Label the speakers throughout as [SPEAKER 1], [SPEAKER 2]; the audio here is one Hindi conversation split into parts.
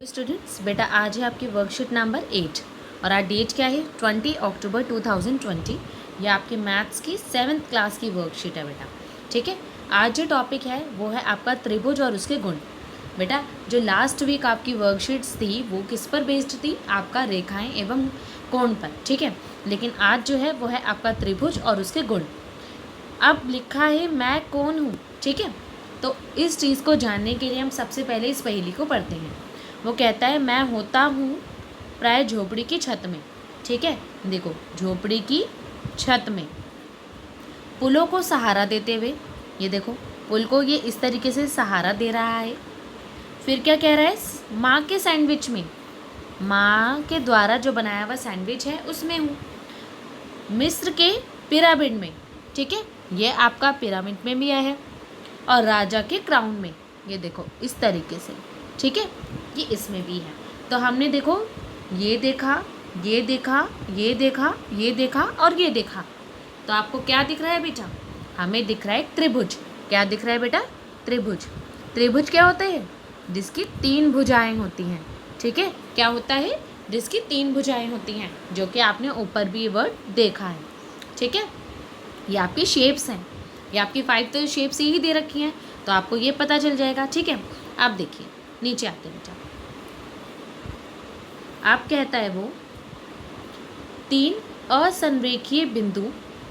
[SPEAKER 1] स्टूडेंट्स, बेटा आज है आपकी वर्कशीट नंबर 8 और आज डेट क्या है 20 अक्टूबर 2020। ये आपके मैथ्स की 7th क्लास की वर्कशीट है बेटा। ठीक है, आज जो टॉपिक है वो है आपका त्रिभुज और उसके गुण। बेटा जो लास्ट वीक आपकी वर्कशीट्स थी वो किस पर बेस्ड थी? आपका रेखाएं एवं कोण पर। ठीक है, लेकिन आज जो है वो है आपका त्रिभुज और उसके गुण। अब लिखा है मैं कौन हूँ। ठीक है, तो इस चीज़ को जानने के लिए हम सबसे पहले इस पहेली को पढ़ते हैं। वो कहता है मैं होता हूँ प्राय झोपड़ी की छत में। ठीक है, देखो झोपड़ी की छत में पुलों को सहारा देते हुए, ये देखो पुल को ये इस तरीके से सहारा दे रहा है। फिर क्या कह रहा है? माँ के सैंडविच में, माँ के द्वारा जो बनाया हुआ सैंडविच है उसमें हूँ। मिस्र के पिरामिड में, ठीक है, ये आपका पिरामिड में भी है। और राजा के क्राउन में, ये देखो इस तरीके से। ठीक है, ये इसमें भी है। तो हमने देखो ये देखा, ये देखा, ये देखा, ये देखा और ये देखा। तो आपको क्या दिख रहा है बेटा? हमें दिख रहा है त्रिभुज। क्या दिख रहा है बेटा? त्रिभुज। त्रिभुज क्या होता है? जिसकी 3 भुजाएं होती हैं। ठीक है, क्या होता है? जिसकी 3 भुजाएं होती हैं, जो कि आपने ऊपर भी ये वर्ड देखा है। ठीक है, ये आपकी शेप्स हैं। ये आपकी 5 तो शेप्स ही दे रखी हैं, तो आपको ये पता चल जाएगा। ठीक है, आप देखिए नीचे आते हैं बेटा। आप कहता है वो 3 असंरेखीय बिंदु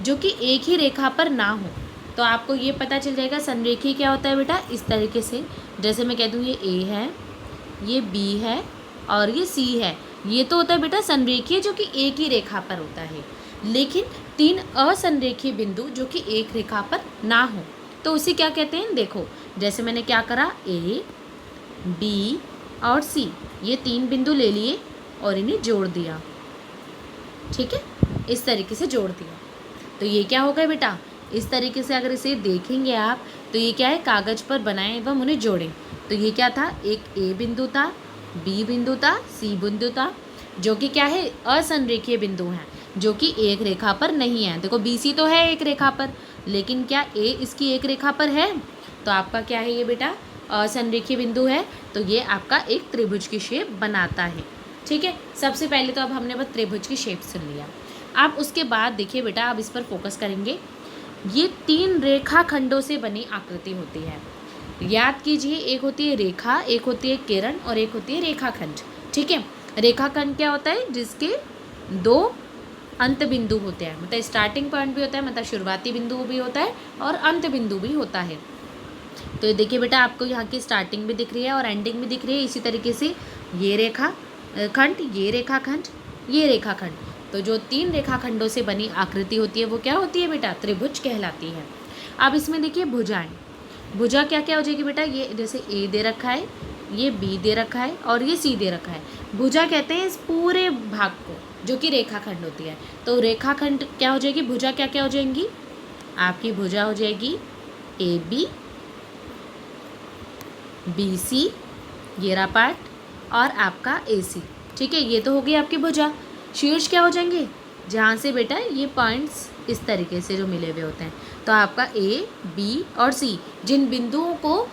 [SPEAKER 1] जो कि एक ही रेखा पर ना हो। तो आपको ये पता चल जाएगा संरेखीय क्या होता है बेटा। इस तरीके से, जैसे मैं कह दूँ ये ए है, ये बी है और ये सी है। ये तो होता है बेटा संरेखीय, जो कि एक ही रेखा पर होता है। लेकिन 3 असंरेखीय बिंदु जो कि एक रेखा पर ना हो, तो उसे क्या कहते हैं? देखो जैसे मैंने क्या करा, ए बी और सी, ये 3 बिंदु ले लिए और इन्हें जोड़ दिया। ठीक है, इस तरीके से जोड़ दिया। तो ये क्या होगा बेटा? इस तरीके से अगर इसे देखेंगे आप, तो ये क्या है? कागज पर बनाएं एवं उन्हें जोड़ें। तो ये क्या था? एक ए बिंदु था, बी बिंदु था, सी बिंदु था, जो कि क्या है? असंरेखीय बिंदु हैं, जो कि एक रेखा पर नहीं है। देखो बी सी तो है एक रेखा पर, लेकिन क्या ए इसकी एक रेखा पर है? तो आपका क्या है ये बेटा? असंरेखीय बिंदु है। तो ये आपका एक त्रिभुज की शेप बनाता है। ठीक है, सबसे पहले तो अब हमने बस त्रिभुज की शेप सुन लिया। आप उसके बाद देखिए बेटा, अब इस पर फोकस करेंगे। ये 3 रेखाखंडों से बनी आकृति होती है। याद कीजिए, एक होती है रेखा, एक होती है किरण और एक होती है रेखाखंड। ठीक है, रेखाखंड क्या होता है? जिसके 2 अंत बिंदु होते हैं, मतलब स्टार्टिंग पॉइंट भी होता है, मतलब शुरुआती बिंदु भी होता है और अंत बिंदु भी होता है। तो ये देखिए बेटा, आपको यहाँ की स्टार्टिंग भी दिख रही है और एंडिंग भी दिख रही है। इसी तरीके से ये रेखा खंड, ये रेखाखंड, ये रेखाखंड। तो जो 3 रेखाखंडों से बनी आकृति होती है वो क्या होती है बेटा? त्रिभुज कहलाती है। अब इसमें देखिए भुजाएं। भुजा क्या क्या हो जाएगी बेटा? ये जैसे ए दे रखा है, ये बी दे रखा है और ये सी दे रखा है। भुजा कहते हैं इस पूरे भाग को, जो कि रेखाखंड होती है। तो रेखाखंड क्या हो जाएगी? भुजा क्या क्या हो जाएंगी? आपकी भुजा हो जाएगी ए बी, बी सी, ये रहा पार्ट, और आपका ए सी। ठीक है, ये तो हो गई आपकी भुजा। शीर्ष क्या हो जाएंगे? जहाँ से बेटा ये पॉइंट्स इस तरीके से जो मिले हुए होते हैं। तो आपका ए बी और सी, जिन बिंदुओं को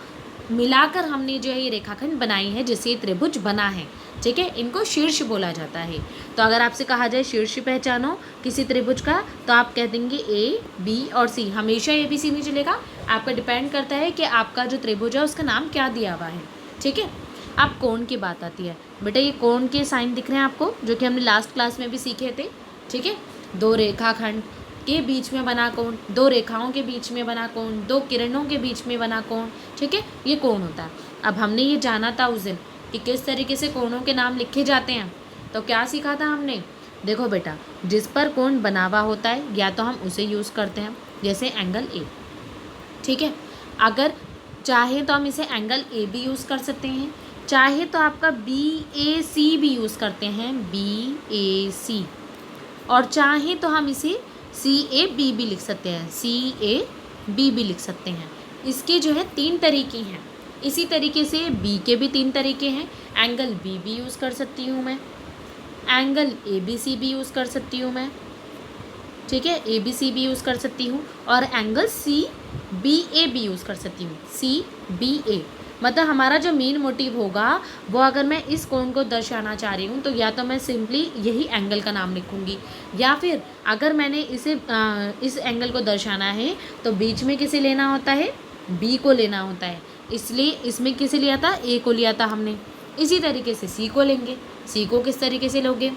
[SPEAKER 1] मिलाकर हमने जो है ये रेखाखंड बनाई है, जिससे ये त्रिभुज बना है। ठीक है, इनको शीर्ष बोला जाता है। तो अगर आपसे कहा जाए शीर्ष पहचानो किसी त्रिभुज का, तो आप कह देंगे ए बी और सी। हमेशा ए बी सी नहीं चलेगा, आपका डिपेंड करता है कि आपका जो त्रिभुज है उसका नाम क्या दिया हुआ है। ठीक है, अब कोण की बात आती है बेटा। ये कोण के साइन दिख रहे हैं आपको, जो कि हमने लास्ट क्लास में भी सीखे थे। ठीक है, 2 रेखाखंड के बीच में बना कोण, 2 रेखाओं के बीच में बना कोण, 2 किरणों के बीच में बना कोण। ठीक है, ये कोण होता है। अब हमने ये जाना था उस दिन कि किस तरीके से कोणों के नाम लिखे जाते हैं। तो क्या सीखा था हमने? देखो बेटा, जिस पर कोण बना हुआ होता है या तो हम उसे यूज़ करते हैं, जैसे एंगल ए। ठीक है, अगर चाहे तो हम इसे एंगल ए भी यूज़ कर सकते हैं, चाहे तो आपका बी ए सी भी यूज़ करते हैं, बी ए सी, और चाहे तो हम इसे सी ए बी भी लिख सकते हैं, सी ए बी भी लिख सकते हैं। इसके जो है 3 तरीके हैं। इसी तरीके से बी के भी 3 तरीके हैं। एंगल बी भी यूज़ कर सकती हूँ मैं, एंगल ए बी सी भी यूज़ कर सकती हूँ मैं। ठीक है, ए बी सी भी यूज़ कर सकती हूँ, और एंगल सी बी ए भी यूज़ कर सकती हूँ, सी बी ए। मतलब हमारा जो मेन मोटिव होगा वो, अगर मैं इस कोण को दर्शाना चाह रही हूँ तो या तो मैं सिंपली यही एंगल का नाम लिखूँगी, या फिर अगर मैंने इसे इस एंगल को दर्शाना है तो बीच में किसे लेना होता है, बी को लेना होता है, इसलिए इसमें किसे लिया था, ए को लिया था हमने। इसी तरीके से सी को लेंगे। सी को किस तरीके से लोगे,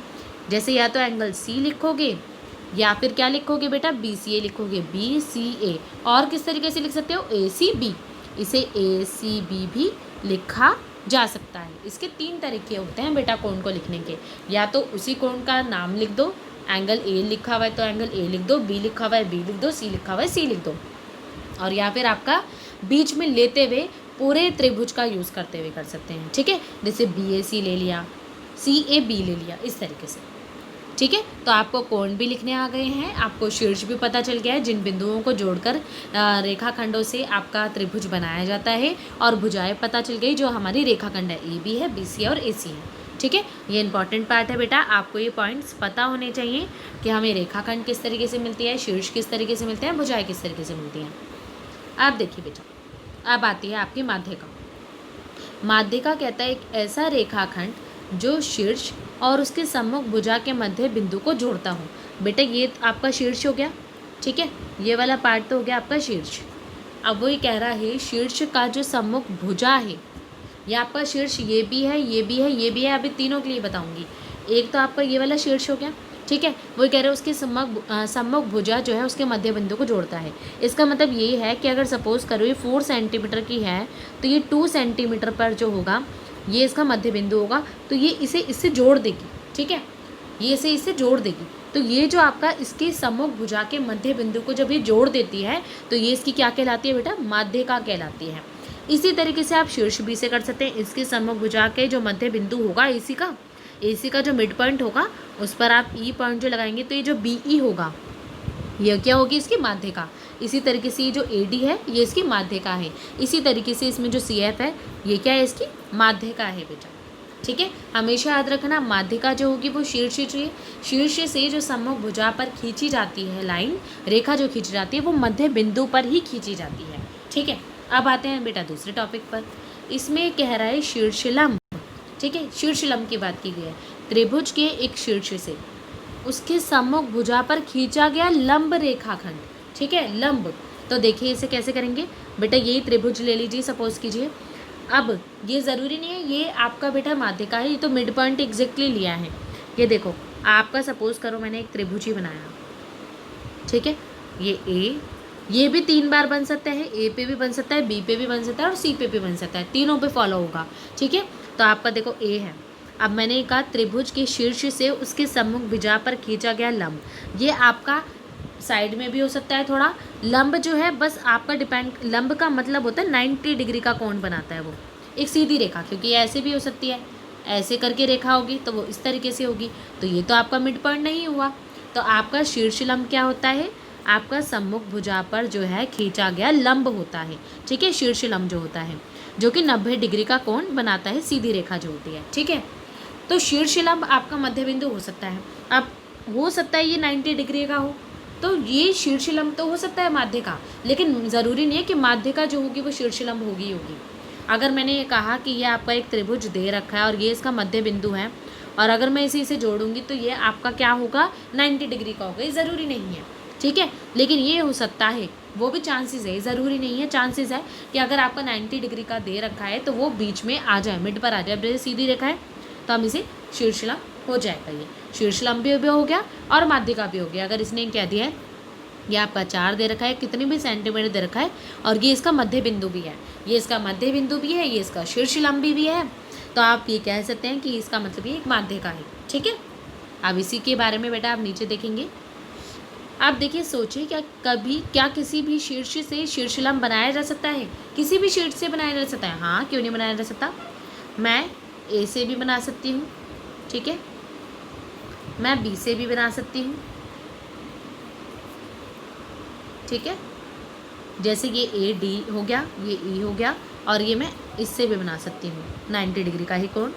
[SPEAKER 1] जैसे या तो एंगल सी लिखोगे या फिर क्या लिखोगे बेटा, बी सी ए लिखोगे, बी सी ए। और किस तरीके से लिख सकते हो, ए सी बी, इसे ए सी बी भी लिखा जा सकता है। इसके 3 तरीके होते हैं बेटा कोण को लिखने के, या तो उसी कोण का नाम लिख दो, एंगल ए लिखा हुआ है तो एंगल ए लिख दो, बी लिखा हुआ है बी लिख दो, सी लिखा हुआ है सी लिख दो, और या फिर आपका बीच में लेते हुए पूरे त्रिभुज का यूज़ करते हुए कर सकते हैं। ठीक है, जैसे बी ए सी ले लिया, सी ए बी ले लिया, इस तरीके से। ठीक है, तो आपको कोण भी लिखने आ गए हैं, आपको शीर्ष भी पता चल गया है जिन बिंदुओं को जोड़कर रेखाखंडों से आपका त्रिभुज बनाया जाता है, और भुजाएं पता चल गई जो हमारी रेखाखंड है, ए बी है, बी सी है और ए सी है। ठीक है, ये इंपॉर्टेंट पार्ट है बेटा, आपको ये पॉइंट्स पता होने चाहिए कि हमें रेखाखंड किस तरीके से मिलती है, शीर्ष किस तरीके से मिलते हैं, भुजाएं किस तरीके से मिलती हैं। आप देखिए बेटा, अब आती है आपकी माध्यिका। माध्यिका कहता है एक ऐसा रेखाखंड जो शीर्ष और उसके सम्मुख भुजा के मध्य बिंदु को जोड़ता हो। बेटा ये आपका शीर्ष हो गया, ठीक है, ये वाला पार्ट तो हो गया आपका शीर्ष। अब वो ये कह रहा है शीर्ष का जो सम्मुख भुजा है, ये आपका शीर्ष ये भी है, ये भी है, ये भी है, अभी तीनों के लिए बताऊंगी। एक तो आपका ये वाला शीर्ष हो गया, ठीक है, वो कह रहे हैं उसके सम्मुख भुजा जो है उसके मध्य बिंदु को जोड़ता है। इसका मतलब ये है कि अगर सपोज करो ये 4 सेंटीमीटर की है तो ये 2 सेंटीमीटर पर जो होगा ये इसका मध्य बिंदु होगा, तो ये इसे इससे जोड़ देगी। ठीक है, ये इसे इससे जोड़ देगी, तो ये जो आपका इसके सम्मुख भुजा के मध्य बिंदु को जब ये जोड़ देती है तो ये इसकी क्या कहलाती है बेटा, माध्यिका कहलाती है। इसी तरीके से आप शीर्ष भी से कर सकते हैं, इसके सम्मुख भुजा के जो मध्य बिंदु होगा एसी का जो मिड पॉइंट होगा उस पर आप ई पॉइंट जो लगाएंगे तो ये जो बी ई होगा ये क्या होगी, इसकी माध्यिका। इसी तरीके से ये जो ए डी है ये इसकी माध्यिका है। इसी तरीके से इसमें जो सी एफ है ये क्या है, इसकी माध्यिका है बेटा। ठीक है, हमेशा याद रखना माध्यिका जो होगी वो शीर्ष से जो सम्मुख भुजा पर खींची जाती है लाइन, रेखा जो खींची जाती है वो मध्य बिंदु पर ही खींची जाती है। ठीक है, अब आते हैं बेटा दूसरे टॉपिक पर। इसमें कह रहा है शीर्षलंब। ठीक है, शीर्षलंब की बात की गई है, त्रिभुज के एक शीर्ष से उसके सम्मुख भुजा पर खींचा गया लंब रेखाखंड। ठीक है, लंब, तो देखिए इसे कैसे करेंगे बेटा, यही त्रिभुज ले लीजिए सपोज कीजिए। अब ये ज़रूरी नहीं है ये आपका बेटा माध्यिका है, ये तो मिड पॉइंट एग्जैक्टली लिया है। ये देखो आपका सपोज करो मैंने एक त्रिभुज ही बनाया, ठीक है, ये ए, ये भी 3 बार बन सकता है, ए पे भी बन सकता है, बी पे भी बन सकता है और सी पे भी बन सकता है, तीनों पे फॉलो होगा। ठीक है, तो आपका देखो ए है। अब मैंने कहा त्रिभुज के शीर्ष से उसके सम्मुख भुजा पर खींचा गया लंब, ये आपका साइड में भी हो सकता है थोड़ा। लंब जो है बस आपका डिपेंड, लंब का मतलब होता है 90 डिग्री का कोण बनाता है वो, एक सीधी रेखा, क्योंकि ऐसे भी हो सकती है, ऐसे करके रेखा होगी तो वो इस तरीके से होगी, तो ये तो आपका मिड पॉइंट नहीं हुआ। तो आपका शीर्ष लंब क्या होता है, आपका सम्मुख भुजा पर जो है खींचा गया लंब होता है। ठीक है, शीर्ष लंब जो होता है जो कि 90 डिग्री का कोण बनाता है, सीधी रेखा जो होती है। ठीक है, तो शीर्ष लंब आपका मध्य बिंदु हो सकता है। अब हो सकता है ये 90 डिग्री का हो, तो ये शीर्ष लंब तो हो सकता है माध्यिका, लेकिन ज़रूरी नहीं है कि माध्यिका जो होगी वो शीर्ष लंब होगी। अगर मैंने ये कहा कि ये आपका एक त्रिभुज दे रखा है और ये इसका मध्य बिंदु है, और अगर मैं इसे जोड़ूंगी तो ये आपका क्या होगा, 90 डिग्री का होगा, ये ज़रूरी नहीं है। ठीक है, लेकिन ये हो सकता है, वो भी चांसेस है, ज़रूरी नहीं है, चांसेस है कि अगर आपका 90 डिग्री का दे रखा है तो वो बीच में आ जाए, मिड पर आ जाए। अब जैसे सीधी रेखा है तो हम इसे शीर्षलंब हो जाएगा, ये शीर्षलंब भी हो गया और माध्यिका भी हो गया। अगर इसने कह दिया है ये आपका 4 दे रखा है, कितनी भी सेंटीमीटर दे रखा है, और ये इसका मध्य बिंदु भी है, ये इसका मध्य बिंदु भी है, ये इसका शीर्षलंब भी है, तो आप ये कह सकते हैं कि इसका मतलब ये एक माध्यिका है। ठीक है, अब इसी के बारे में बेटा आप नीचे देखेंगे। आप देखिए, सोचिए क्या किसी भी शीर्ष से शीर्षलंब बनाया जा सकता है, किसी भी शीर्ष से बनाया जा सकता है। हाँ, क्यों नहीं बनाया जा सकता, मैं ए से भी बना सकती हूँ, ठीक है, मैं बी से भी बना सकती हूँ, ठीक है, जैसे ये ए डी हो गया, ये ई हो गया, और ये मैं इससे भी बना सकती हूँ 90 डिग्री का ही कोण।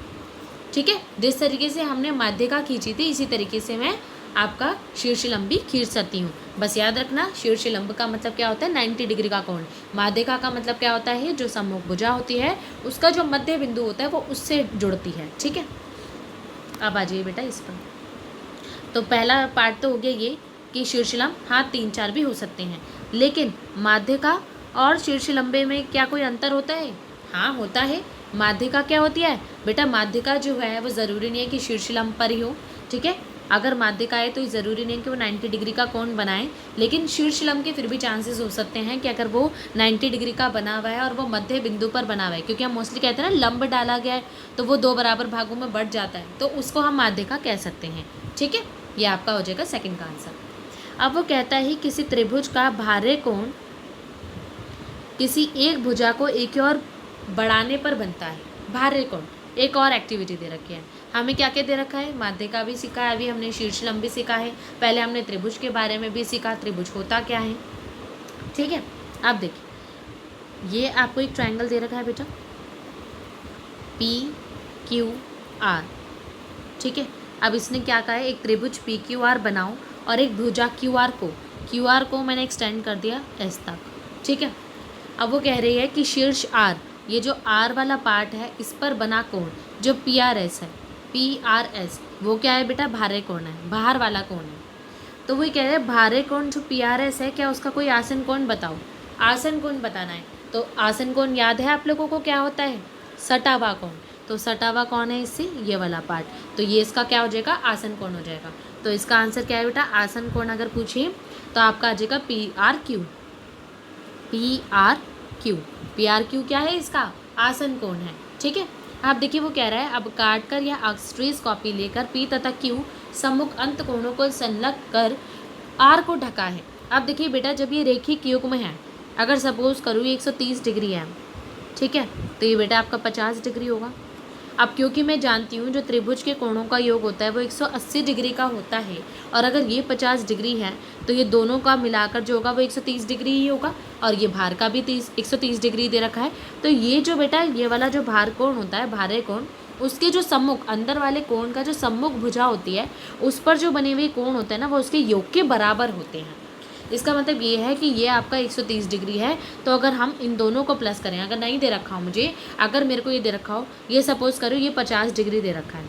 [SPEAKER 1] ठीक है, जिस तरीके से हमने माध्यिका खींची थी इसी तरीके से मैं आपका शीर्षलंबी खीर सतही बस याद रखना, शीर्षलंब का मतलब क्या होता है 90 डिग्री का कोण। माध्यिका का मतलब क्या होता है, जो सम्मुख भुजा होती है उसका जो मध्य बिंदु होता है वो उससे जुड़ती है। ठीक है, अब आ जाइए बेटा इस पर। तो पहला पार्ट तो हो गया ये कि शीर्षलंब हाँ 3 4 भी हो सकते हैं, लेकिन माध्यिका और शीर्षलंबे में क्या कोई अंतर होता है? हाँ होता है। माध्यिका क्या होती है बेटा, माध्यिका जो है वो ज़रूरी नहीं है कि शीर्षलंब पर ही हो। ठीक है, अगर माध्यिका है तो ज़रूरी नहीं है कि वो 90 डिग्री का कोण बनाए, लेकिन शीर्षलंब के फिर भी चांसेस हो सकते हैं कि अगर वो 90 डिग्री का बना हुआ है और वो मध्य बिंदु पर बना हुआ है, क्योंकि हम मोस्टली कहते हैं ना लंब डाला गया है तो वो 2 बराबर भागों में बढ़ जाता है, तो उसको हम माध्यिका कह सकते हैं। ठीक है, ये आपका हो जाएगा सेकंड का आंसर। अब वो कहता है किसी त्रिभुज का बाह्य कोण किसी एक भुजा को एक और बढ़ाने पर बनता है। बाह्य कोण, एक और एक्टिविटी दे रखी है हमें। क्या क्या दे रखा है, माध्यिका भी सीखा है, अभी हमने शीर्षलंब भी सीखा है, पहले हमने त्रिभुज के बारे में भी सीखा, त्रिभुज होता क्या है। ठीक है, अब देखिए ये आपको एक ट्रायंगल दे रखा है बेटा PQR। ठीक है, अब इसने क्या कहा है, एक त्रिभुज PQR बनाओ और एक भुजा QR को मैंने एक्सटेंड कर दिया S तक। ठीक है, अब वो कह रही है कि शीर्ष R, ये जो R वाला पार्ट है इस पर बना कोण जो PRS है, PRS वो क्या है बेटा, बाह्य कोण है, बाहर वाला कोण है। तो वही कह रहे हैं बाह्य कोण जो PRS है, क्या उसका कोई आसन कोण बताओ। आसन कोण बताना है, तो आसन कोण याद है आप लोगों को क्या होता है, सटा हुआ कोण। तो सटा हुआ कौन है इससे, ये वाला पार्ट, तो ये इसका क्या हो जाएगा, आसन कोण हो जाएगा। तो इसका आंसर क्या है बेटा, आसन कोण अगर पूछिए तो आपका आ जाएगा PRQ। PRQ क्या है, इसका आसन कोण है। ठीक है, आप देखिए वो कह रहा है अब काट कर या एक्सट्रीज कॉपी लेकर P तथा Q सम्मुख अंत कोणों को संलग्न कर R को ढका है। अब देखिए बेटा जब ये रेखिक युग्म है, अगर सपोज करूँ ये 130 डिग्री है, ठीक है, तो ये बेटा आपका 50 डिग्री होगा। अब क्योंकि मैं जानती हूँ जो त्रिभुज के कोणों का योग होता है वो 180 डिग्री का होता है, और अगर ये 50 डिग्री है तो ये दोनों का मिलाकर जो होगा वो 130 डिग्री ही होगा, और ये भार का भी 130 डिग्री दे रखा है। तो ये जो बेटा ये वाला जो भार कोण होता है, बाह्य कोण, उसके जो सम्मुख अंदर वाले कोण का जो सम्मुख भुजा होती है उस पर जो बने हुए कोण होते हैं ना वो उसके योग के बराबर होते हैं। इसका मतलब ये है कि ये आपका 130 डिग्री है, तो अगर हम इन दोनों को प्लस करें, अगर नहीं दे रखा हो मुझे, अगर मेरे को ये दे रखा हो, ये सपोज करो ये 50 डिग्री दे रखा है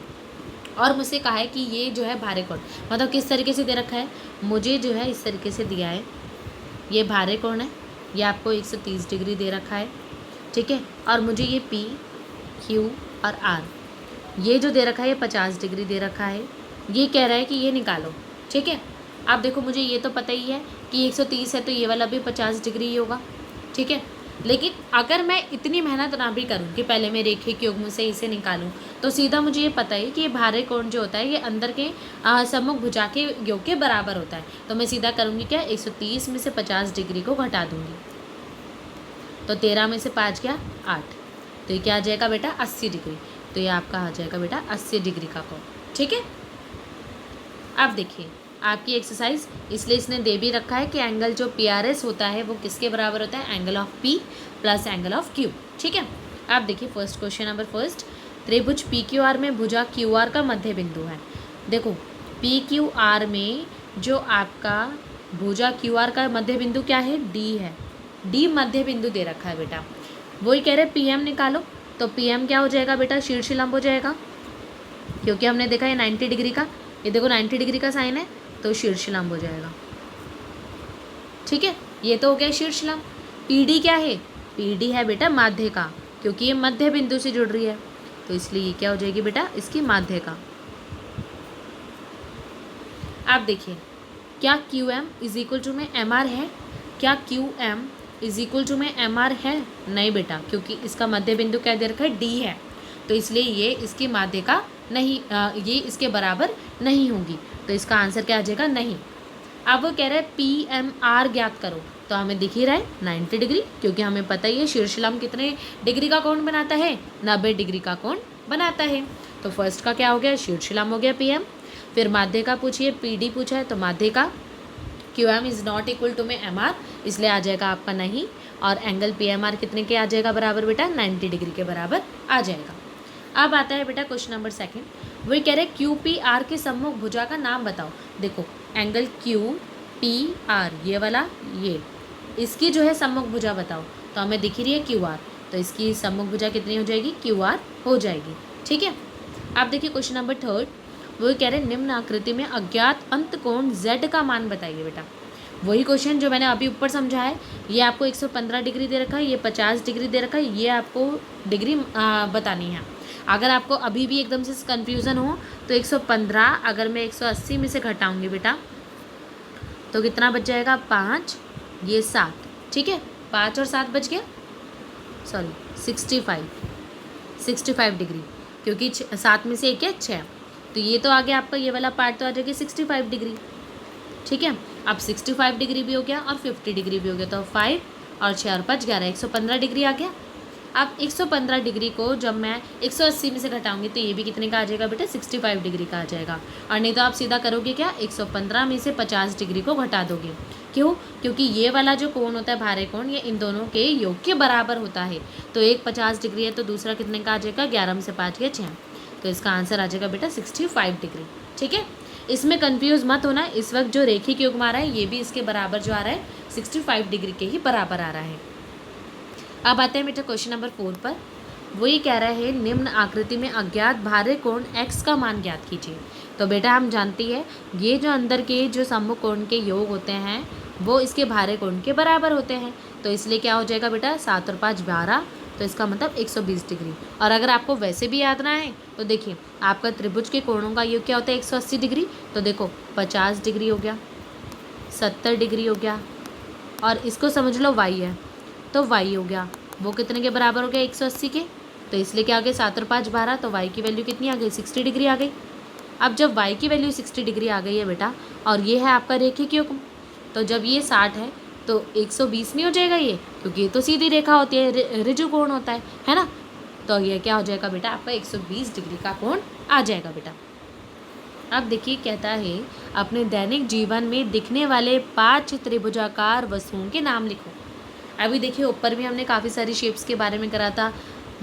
[SPEAKER 1] और मुझसे कहा है कि ये जो है बाह्य कोण, मतलब किस तरीके से दे रखा है, मुझे जो है इस तरीके से दिया है, ये बाह्य कोण है, ये आपको 130 डिग्री दे रखा है। ठीक है, और मुझे ये P Q और R ये जो दे रखा है ये 50 डिग्री दे रखा है, ये कह रहा है कि ये निकालो। ठीक है, आप देखो मुझे ये तो पता ही है कि 130 है तो ये वाला भी 50 डिग्री ही होगा। ठीक है, लेकिन अगर मैं इतनी मेहनत ना भी करूँ कि पहले मैं रेखिक युग्म से इसे निकालूं, तो सीधा मुझे ये पता है कि ये बाह्य कोण जो होता है ये अंदर के सम्मुख भुजा के योग के बराबर होता है। तो मैं सीधा करूँगी क्या, 130 में से 50 डिग्री को घटा दूँगी, तो 13 में से 5 गया 8, तो ये क्या आ जाएगा बेटा 80 डिग्री। तो ये आपका आ जाएगा बेटा 80 डिग्री का कोण। ठीक है, अब देखिए आपकी एक्सरसाइज, इसलिए इसने दे भी रखा है कि एंगल जो PRS होता है वो किसके बराबर होता है, angle of P plus angle of Q। ठीक है, आप देखिए फर्स्ट क्वेश्चन नंबर फर्स्ट, त्रिभुज PQR में भुजा QR का मध्य बिंदु है। देखो PQR में जो आपका भुजा QR का मध्य बिंदु क्या है, D है, D मध्य बिंदु दे रखा है बेटा। वही कह रहे PM निकालो, तो PM क्या हो जाएगा बेटा, शीर्ष लंब हो जाएगा, क्योंकि हमने देखा है 90 डिग्री का, ये देखो 90 डिग्री का साइन है तो शीर्ष लंब हो जाएगा। ठीक है, ये तो हो गया शीर्ष लंब। PD क्या है, PD है बेटा माध्यिका, क्योंकि ये मध्य बिंदु से जुड़ रही है, तो इसलिए ये क्या हो जाएगी बेटा, इसकी माध्यिका। आप देखिए क्या QM इज इक्वल टू में MR है, क्या QM इज इक्वल टू में MR है, नहीं बेटा, क्योंकि इसका मध्य बिंदु क्या दे रखा है, D है, तो इसलिए ये इसकी माध्यिका नहीं, ये इसके बराबर नहीं होगी, तो इसका आंसर क्या आ जाएगा, नहीं। अब वो कह रहे हैं PMR ज्ञात करो, तो हमें दिख ही रहा है 90 डिग्री, क्योंकि हमें पता ही है शीर्षलंब कितने डिग्री का कोण बनाता है, 90 डिग्री का कोण बनाता है। तो फर्स्ट का क्या हो गया, शीर्षलंब हो गया PM। फिर माध्यिका पूछिए, PD पूछा है तो माध्यिका, QM is not equal to में MR, इसलिए आ जाएगा आपका नहीं, और एंगल PMR कितने के आ जाएगा बराबर बेटा, 90 डिग्री के बराबर आ जाएगा। अब आता है बेटा क्वेश्चन नंबर सेकंड, वही कह रहे हैं क्यू पी आर के सम्मुख भुजा का नाम बताओ। देखो एंगल क्यू पी आर ये वाला, ये इसकी जो है सम्मुख भुजा बताओ, तो हमें दिख रही है क्यू आर, तो इसकी सम्मुख भुजा कितनी हो जाएगी, क्यू आर हो जाएगी। ठीक है। आप देखिए क्वेश्चन नंबर थर्ड, वो कह रहे हैं निम्न आकृति में अज्ञात अंत कोण z का मान बताइए बेटा। वही क्वेश्चन जो मैंने अभी ऊपर समझा है, ये आपको 115 डिग्री दे रखा है, ये 50 डिग्री दे रखा है, ये आपको डिग्री बतानी है। अगर आपको अभी भी एकदम से कन्फ्यूज़न हो तो 115 अगर मैं 180 में से घटाऊंगी बेटा तो कितना बच जाएगा, 5, ये 7, ठीक है, 5 और 7 बच गया, सॉरी 65 डिग्री, क्योंकि 7 में से एक है 6, तो ये तो आ गया आपका, ये वाला पार्ट तो आ जाएगा 65 डिग्री। ठीक है, अब 65 डिग्री भी हो गया और 50 डिग्री भी हो गया, तो 5 और 6 और 5 11, 115 डिग्री आ गया। अब 115 डिग्री को जब मैं 180 में से घटाऊंगी तो ये भी कितने का आ जाएगा बेटा, 65 डिग्री का आ जाएगा। और नहीं तो आप सीधा करोगे क्या, 115 में से 50 डिग्री को घटा दोगे। क्यों, क्योंकि ये वाला जो कोण होता है भारे कोण, ये इन दोनों के योग के बराबर होता है। तो एक 50 डिग्री है तो दूसरा कितने का आ जाएगा, 11 में से 5 गया 6, तो इसका आंसर आ जाएगा बेटा 65 डिग्री। ठीक है, इसमें कंफ्यूज मत होना, इस वक्त जो रेखिक योग आ रहा है ये भी इसके बराबर जो आ रहा है 65 डिग्री के ही बराबर आ रहा है। अब आते हैं बेटा क्वेश्चन नंबर 4 पर, वो ये कह रहा है निम्न आकृति में अज्ञात भारे कोण x का मान ज्ञात कीजिए। तो बेटा हम जानती है ये जो अंदर के जो सम्मुख कोण के योग होते हैं वो इसके भारे कोण के बराबर होते हैं, तो इसलिए क्या हो जाएगा बेटा, 7 और 5 12, तो इसका मतलब 120 डिग्री। और अगर आपको वैसे भी याद ना है तो देखिए आपका त्रिभुज के कोणों का योग क्या होता है, 180 डिग्री, तो देखो 50 डिग्री हो गया, 70 डिग्री हो गया, और इसको समझ लो y है तो y हो गया, वो कितने के बराबर हो गया, 180 के, तो इसलिए क्या आ गया 7 और 5 12, तो y की वैल्यू कितनी आ गई, 60 डिग्री आ गई। अब जब y की वैल्यू 60 डिग्री आ गई है बेटा, और ये है आपका रेखिक योग, तो जब ये 60 है तो 120 नहीं हो जाएगा ये, क्योंकि ये तो सीधी रेखा होती है, ऋजु कोण होता है ना, तो ये क्या हो जाएगा बेटा, आपका 120 डिग्री का कोण आ जाएगा बेटा। अब देखिए कहता है अपने दैनिक जीवन में दिखने वाले 5 त्रिभुजाकार वस्तुओं के नाम लिखो। अभी देखिए ऊपर भी हमने काफ़ी सारी शेप्स के बारे में करा था,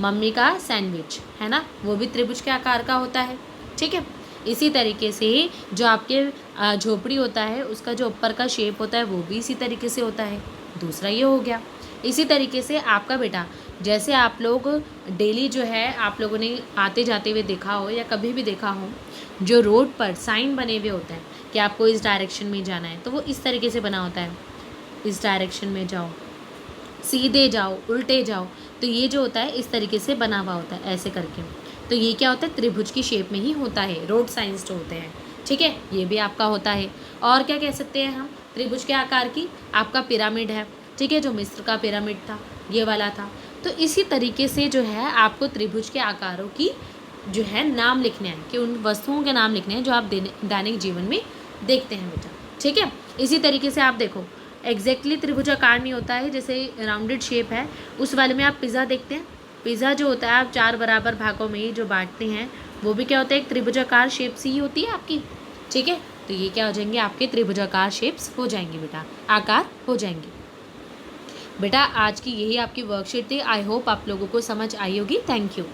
[SPEAKER 1] मम्मी का सैंडविच है ना, वो भी त्रिभुज के आकार का होता है। ठीक है, इसी तरीके से जो आपके झोपड़ी होता है उसका जो ऊपर का शेप होता है वो भी इसी तरीके से होता है। दूसरा ये हो गया। इसी तरीके से आपका बेटा, जैसे आप लोग डेली जो है आप लोगों ने आते जाते हुए देखा हो या कभी भी देखा हो, जो रोड पर साइन बने हुए होते हैं कि आपको इस डायरेक्शन में जाना है, तो वो इस तरीके से बना होता है, इस डायरेक्शन में जाओ, सीधे जाओ, उल्टे जाओ, तो ये जो होता है इस तरीके से बना हुआ होता है ऐसे करके। तो ये क्या होता है, त्रिभुज की शेप में ही होता है, रोड साइंस जो होते हैं। ठीक है, ये भी आपका होता है। और क्या कह सकते हैं हम त्रिभुज के आकार की, आपका पिरामिड है, ठीक है, जो मिस्र का पिरामिड था ये वाला था। तो इसी तरीके से जो है आपको त्रिभुज के आकारों की जो है नाम लिखने हैं, कि उन वस्तुओं के नाम लिखने हैं जो आप दैनिक जीवन में देखते हैं बेटा। ठीक है, इसी तरीके से आप देखो एग्जैक्टली त्रिभुजाकार नहीं होता है, जैसे राउंडेड शेप है उस वाले में आप पिज़्ज़ा देखते हैं, पिज़्ज़ा जो होता है आप 4 बराबर भागों में ही जो बांटते हैं वो भी क्या होता है, एक त्रिभुजाकार शेप सी ही होती है आपकी। ठीक है, तो ये क्या हो जाएंगे, आपके त्रिभुजाकार शेप्स हो जाएंगे बेटा, आकार हो जाएंगे बेटा। आज की यही आपकी वर्कशीट थी, आई होप आप लोगों को समझ आई होगी। Thank you.